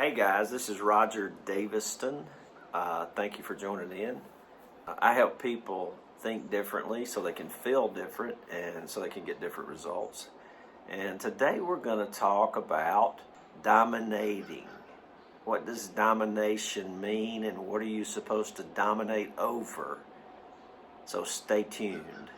Hey guys, this is Roger Daviston. Thank you for joining in. I help people think differently so they can feel different and so they can get different results. And today we're going to talk about dominating. What does domination mean and what are you supposed to dominate over? So stay tuned.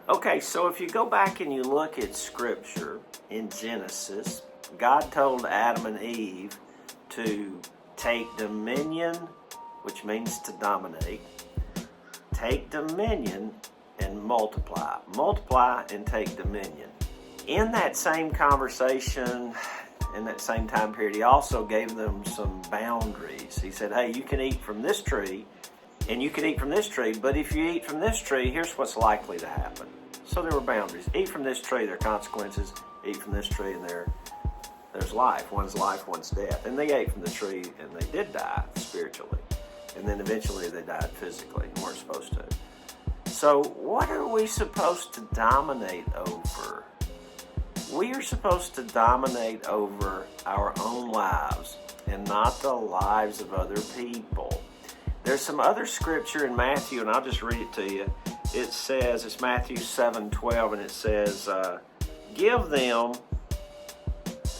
Okay, so if you go back and you look at Scripture in Genesis, God told Adam and Eve to take dominion, which means to dominate, take dominion and multiply. Multiply and take dominion. In that same conversation, in that same time period, he also gave them some boundaries. He said, hey, you can eat from this tree, and you can eat from this tree, but if you eat from this tree, here's what's likely to happen. So there were boundaries. Eat from this tree, there are consequences. Eat from this tree, and there's life. One's life, one's death. And they ate from the tree, and they did die spiritually. And then eventually they died physically and weren't supposed to. So what are we supposed to dominate over? We are supposed to dominate over our own lives and not the lives of other people. There's some other scripture in Matthew, and I'll just read it to you. It says, it's Matthew 7:12, and it says, give them,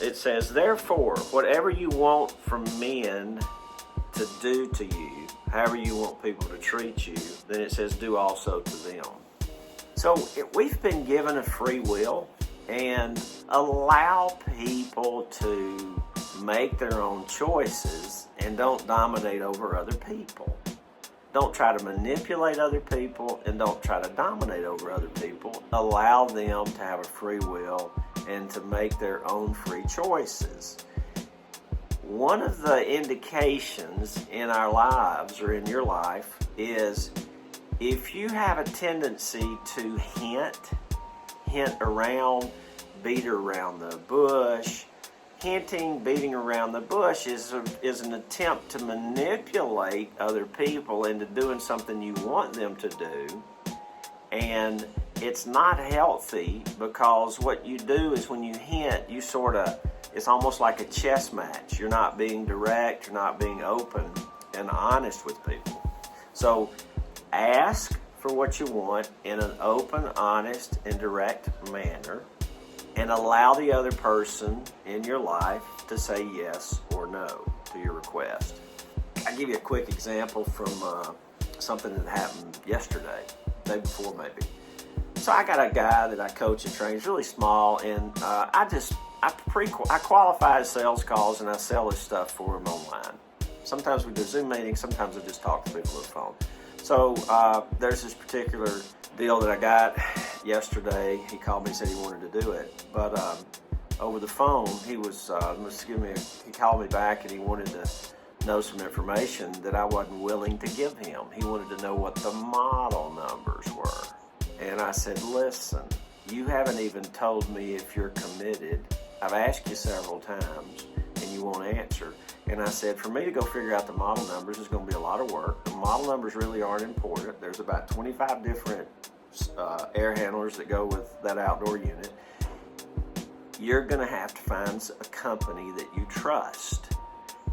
it says, therefore, whatever you want from men to do to you, however you want people to treat you, then it says, do also to them. So we've been given a free will, and allow people to make their own choices and don't dominate over other people. Don't try to manipulate other people and don't try to dominate over other people. Allow them to have a free will and to make their own free choices. One of the indications in our lives or in your life is if you have a tendency to hint around, beat around the bush. Hinting, beating around the bush is an attempt to manipulate other people into doing something you want them to do. And it's not healthy because what you do is when you hint, it's almost like a chess match. You're not being direct, you're not being open and honest with people. So ask for what you want in an open, honest, and direct manner. And allow the other person in your life to say yes or no to your request. I'll give you a quick example from something that happened yesterday, day before maybe. So I got a guy that I coach and train. He's really small, and I qualify his sales calls, and I sell his stuff for him online. Sometimes we do Zoom meetings, sometimes I just talk to people on the phone. So there's this particular deal that I got yesterday. He called me and said he wanted to do it, but over the phone he called me back and he wanted to know some information that I wasn't willing to give him. He wanted to know what the model numbers were, and I said, listen, you haven't even told me if you're committed. I've asked you several times and you won't answer. And I said, for me to go figure out the model numbers is going to be a lot of work. The model numbers really aren't important. There's about 25 different air handlers that go with that outdoor unit. You're going to have to find a company that you trust.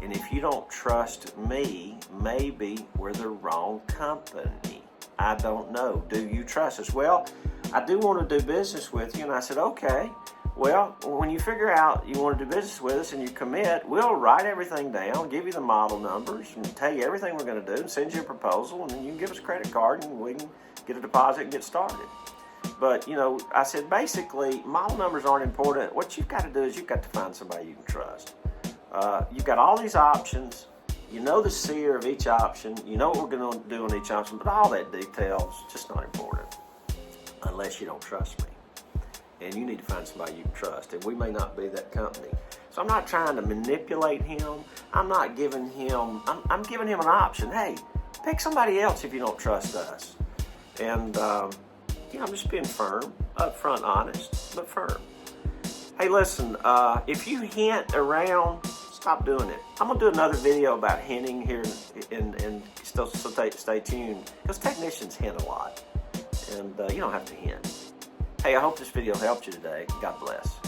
And if you don't trust me, maybe we're the wrong company. I don't know. Do you trust us? Well, I do want to do business with you. And I said, okay. Well, when you figure out you want to do business with us and you commit, we'll write everything down, give you the model numbers, and tell you everything we're going to do, and send you a proposal, and then you can give us a credit card, and we can get a deposit and get started. But, I said, basically, model numbers aren't important. What you've got to do is you've got to find somebody you can trust. You've got all these options. You know the seer of each option. You know what we're going to do on each option, but all that detail is just not important unless you don't trust me. And you need to find somebody you can trust, and we may not be that company. So I'm not trying to manipulate him. I'm giving him an option. Hey, pick somebody else if you don't trust us. And I'm just being firm, upfront, honest, but firm. Hey, listen, if you hint around, stop doing it. I'm going to do another video about hinting here, and still stay tuned, because technicians hint a lot, and you don't have to hint. Hey, I hope this video helped you today. God bless.